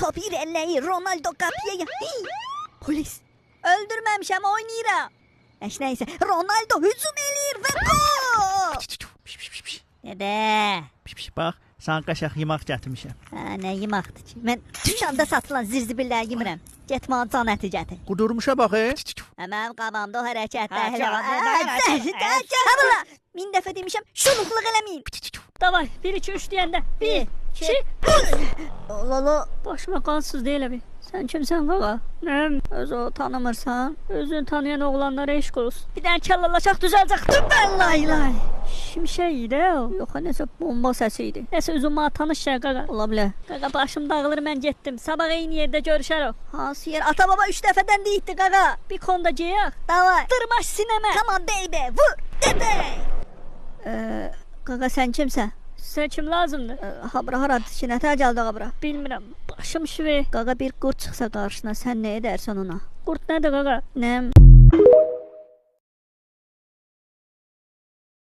top irəliləyir. Ronaldo qapıya. Polis. Öldürməmişəm, oynayıram. Nəysə, Ronaldo hücum eləyir və gol! Dədə. Bax, sana qaşaq yemək gətirmişəm. Nə yeməkdir ki? Mən dükkanda satılan zirzibilləri yemirəm. Get mənə can əti gətir. Qudurmuşa bax. Mənim qabağımda o hərəkətdə. Habala! Min dəfə demişəm, şuluqluq eləməyin. Davay, 1, 2, 3 deyəndə. 1, 2, Lolo. başıma qansız deyil abi. Sən kimsən qaqa? Nəyəm? Özü o tanımırsan. Özünü tanıyan oğlanlara eşq olsun. Bir dənə kəllalaşaq düzəlcək. Lay. Şimşək idi o. Yox, nəsə bomba səsi idi. Nəsə özün mənə tanış şey qaqa. Ola bilər. Qaqa başım dağılır, mən getdim. Sabah eyni yerdə görüşərik. Hansı yer? Ata baba 3 dəfədən deyitdi qaqa. Bir konuda geyək. Davay. Dırmaş sinəmə. Come on baby. Vur. Dədə. Qaqa sən kimsən? Sizə kim lazımdır? Habra haradır ki? Nətər gəldi qabra? Bilmirəm. Başım şüvey. Qaqa bir qurd çıxsa qarşına sən nə edərsən ona? Qurt nədir qaqa? Nəm?